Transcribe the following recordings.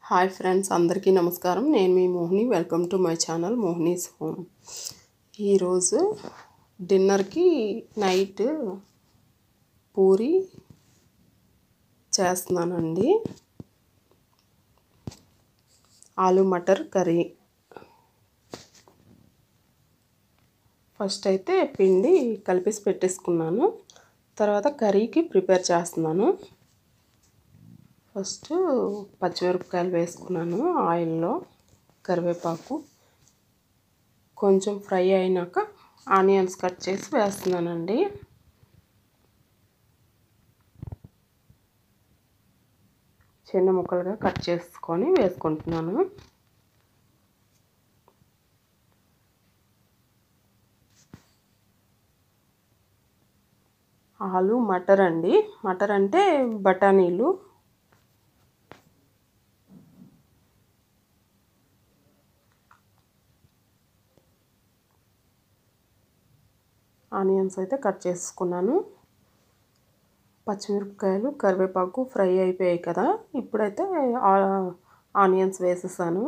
Hi friends, అందరికీ నమస్కారం. నేను మీ Mohini. Welcome to my channel Mohini's home. ఈరోజు డిన్నర్కి నైట్ పూరి చేస్తున్నానండి. ఆలు మటర్ కర్రీ. ఫస్ట్ అయితే పిండి కలిపేసి పెట్టేసుకున్నాను. తర్వాత కర్రీకి ప్రిపేర్ చేస్తున్నాను. ఫస్ట్ పచ్చిమిరపకాయలు వేసుకున్నాను ఆయిల్లో, కరివేపాకు కొంచెం ఫ్రై అయినాక ఆనియన్స్ కట్ చేసి వేస్తున్నానండి. చిన్న ముక్కలుగా కట్ చేసుకొని వేసుకుంటున్నాను. ఆలు మటర్ అండి. మటర్ అంటే బఠానీలు. ఆనియన్స్ అయితే కట్ చేసుకున్నాను. పచ్చిమిరపకాయలు, కరివేపాకు ఫ్రై అయిపోయాయి కదా. ఇప్పుడైతే ఆనియన్స్ వేసేసాను.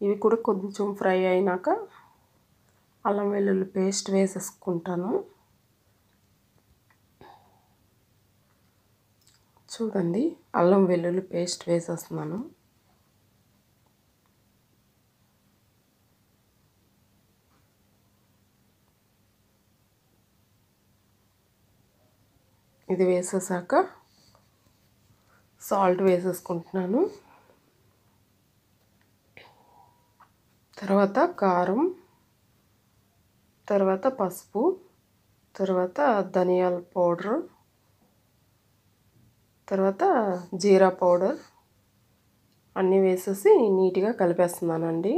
ఇవి కూడా కొంచెం ఫ్రై అయినాక అల్లం వెల్లుల్లి పేస్ట్ వేసేసుకుంటాను. చూడండి, అల్లం వెల్లుల్లి పేస్ట్ వేసేస్తున్నాను. ఇది వేసేసాక సాల్ట్ వేసేసుకుంటున్నాను. తర్వాత కారం, తర్వాత పసుపు, తర్వాత ధనియాల పౌడర్, తర్వాత జీరా పౌడర్ అన్నీ వేసేసి నీట్గా కలిపేస్తున్నానండి.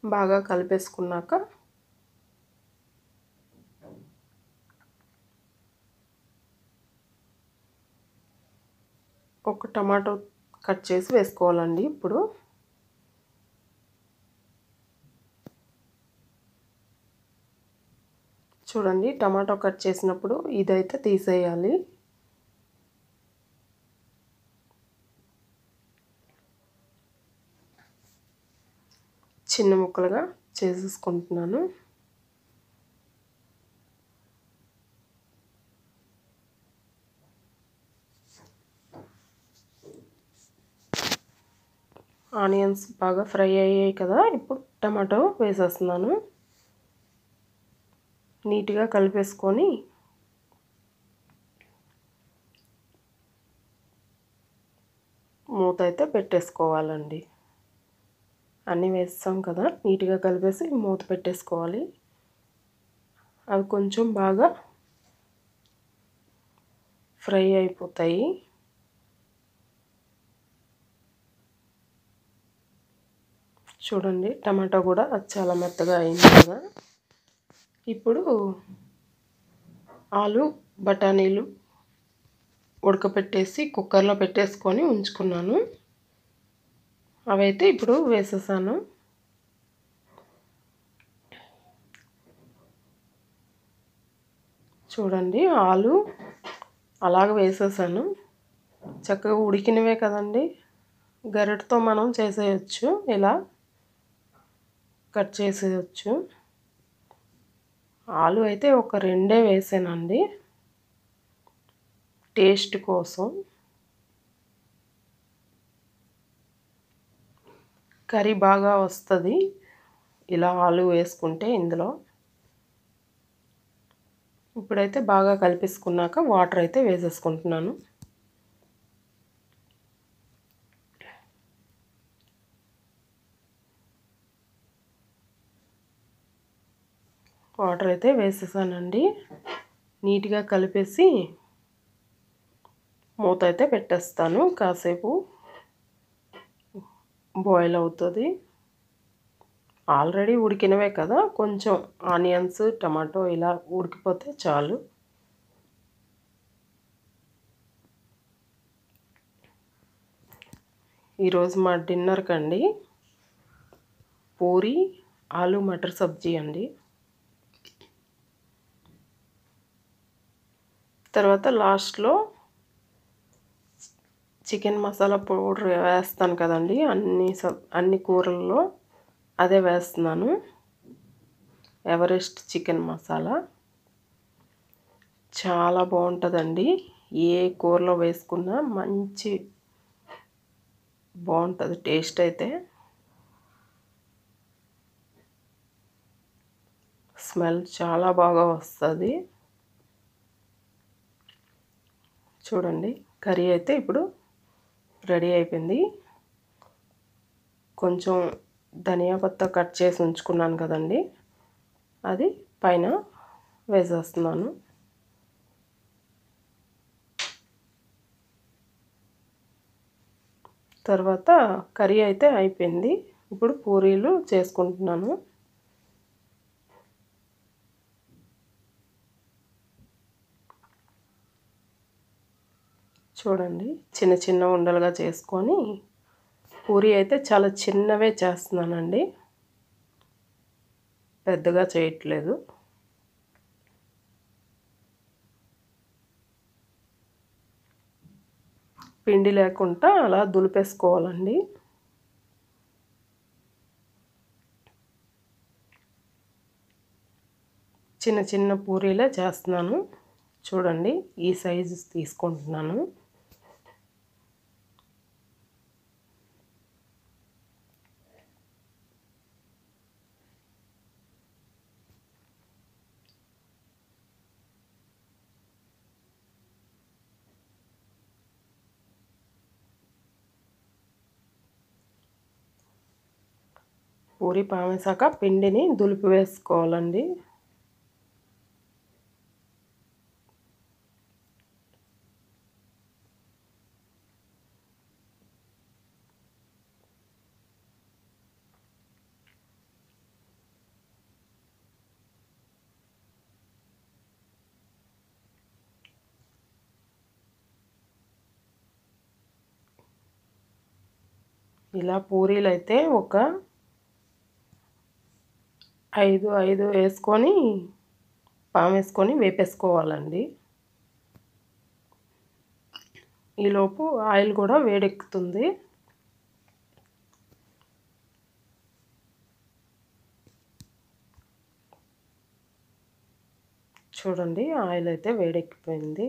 బాగా కలిపేసుకున్నాక ఒక టమాటో కట్ చేసి వేసుకోవాలండి. ఇప్పుడు చూడండి, టమాటో కట్ చేసినప్పుడు ఇదైతే తీసేయాలి. చిన్న ముక్కలుగా చేసేసుకుంటున్నాను. ఆనియన్స్ బాగా ఫ్రై అయ్యాయి కదా. ఇప్పుడు టమాటో వేసేస్తున్నాను. నీట్గా కలిపేసుకొని మూత అయితే పెట్టేసుకోవాలండి. అన్నీ వేస్తాం కదా, నీట్గా కలిపేసి మూత పెట్టేసుకోవాలి. అవి కొంచెం బాగా ఫ్రై అయిపోతాయి. చూడండి, టమాటా కూడా చాలా మెత్తగా అయింది కదా. ఇప్పుడు ఆలు బఠానీలు ఉడకపెట్టేసి కుక్కర్లో పెట్టేసుకొని ఉంచుకున్నాను. అవైతే ఇప్పుడు వేసేసాను. చూడండి, ఆలు అలాగ వేసేసాను. చక్కగా ఉడికినవే కదండి. గరిటతో మనం చేసేయచ్చు, ఇలా కట్ చేసేయచ్చు. ఆలు అయితే ఒక రెండే వేసానండి, టేస్ట్ కోసం. కర్రీ బాగా వస్తుంది ఇలా ఆలు వేసుకుంటే ఇందులో. ఇప్పుడైతే బాగా కలిపేసుకున్నాక వాటర్ అయితే వేసేసుకుంటున్నాను. వాటర్ అయితే వేసేసానండి. నీట్గా కలిపేసి మూత అయితే పెట్టేస్తాను. కాసేపు బాయిల్ అవుతుంది. ఆల్రెడీ ఉడికినవే కదా, కొంచెం ఆనియన్స్, టమాటో ఇలా ఉడికిపోతే చాలు. ఈరోజు మా డిన్నర్కి అండి పూరి ఆలు మటర్ సబ్జీ అండి. తర్వాత లాస్ట్లో చికెన్ మసాలా పౌడర్ వేస్తాను కదండి, అన్ని కూరల్లో అదే వేస్తున్నాను, ఎవరెస్ట్ చికెన్ మసాలా. చాలా బాగుంటుందండి, ఏ కూరలో వేసుకున్నా మంచి బాగుంటుంది టేస్ట్ అయితే. స్మెల్ చాలా బాగా వస్తుంది. చూడండి, కర్రీ అయితే ఇప్పుడు రెడీ అయిపోయింది. కొంచెం ధనియా పత్తా కట్ చేసి ఉంచుకున్నాను కదండి, అది పైన వేసేస్తున్నాను. తర్వాత కర్రీ అయితే అయిపోయింది. ఇప్పుడు పూరీలు చేసుకుంటున్నాను. చూడండి, చిన్న చిన్న ఉండలుగా చేసుకొని, పూరీ అయితే చాలా చిన్నవే చేస్తున్నానండి, పెద్దగా చేయట్లేదు. పిండి లేకుండా అలా దులిపేసుకోవాలండి. చిన్న చిన్న పూరీలే చేస్తున్నాను. చూడండి, ఈ సైజు తీసుకుంటున్నాను. పూరి పామేసాక పిండిని దులిపి వేసుకోవాలండి. ఇలా పూరీలు అయితే ఒక 5 వేసుకొని పామేసుకొని వేపేసుకోవాలండి. ఈలోపు ఆయిల్ కూడా వేడెక్కుతుంది. చూడండి, ఆయిల్ అయితే వేడెక్కిపోయింది.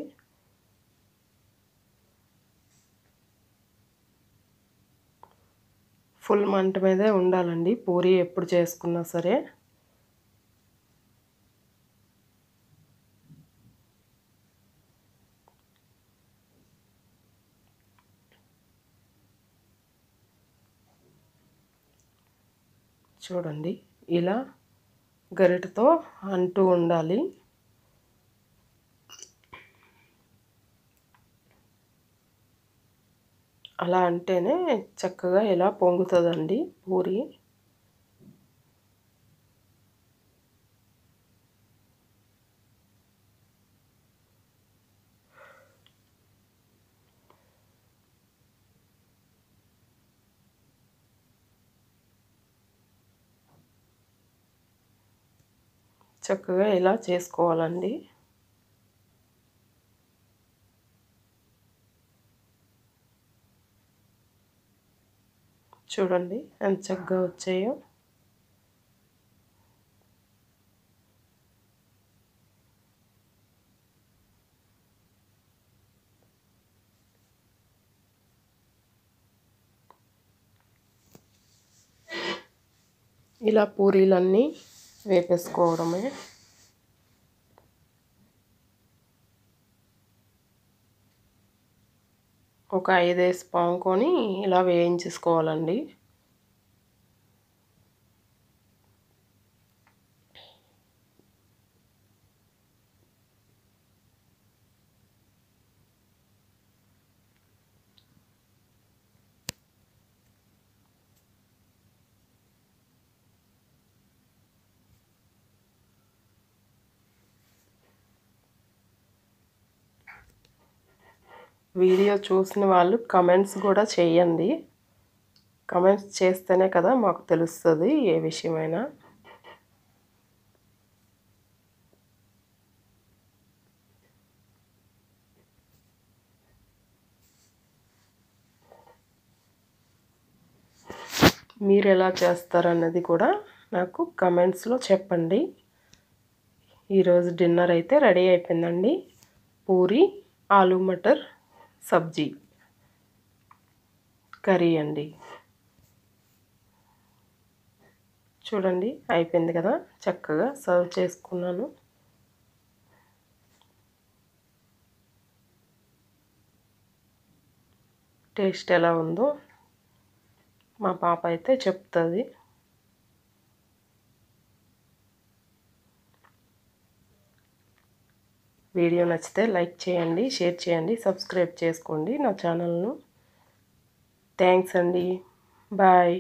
ఫుల్ మంట మీదే ఉండాలండి పూరీ ఎప్పుడు చేసుకున్నా సరే. చూడండి, ఇలా గరిటతో అంటూ ఉండాలి. అలా అంటేనే చక్కగా ఇలా పొంగుతుందండి పూరి. చక్కగా ఇలా చేసుకోవాలండి. చూడండి ఎంత చక్కగా వచ్చాయో. ఇలా పూరీలన్నీ వేపేసుకోవడమే. ఒక 5 వేసి పాముకొని ఇలా వేయించేసుకోవాలండి. వీడియో చూసిన వాళ్ళు కమెంట్స్ కూడా చేయండి. కమెంట్స్ చేస్తేనే కదా మాకు తెలుస్తుంది ఏ విషయమైనా. మీరు ఎలా చేస్తారన్నది కూడా నాకు కమెంట్స్లో చెప్పండి. ఈరోజు డిన్నర్ అయితే రెడీ అయిపోయిందండి. పూరి, ఆలు మటర్ సబ్జీ కర్రీ అండి. చూడండి అయిపోయింది కదా, చక్కగా సర్వ్ చేసుకున్నాను. టేస్ట్ ఎలా ఉందో మా పాప అయితే చెప్తుంది. వీడియో నచ్చితే లైక్ చేయండి, షేర్ చేయండి, సబ్స్క్రైబ్ చేసుకోండి నా ఛానల్ను. థ్యాంక్స్ అండి. బాయ్.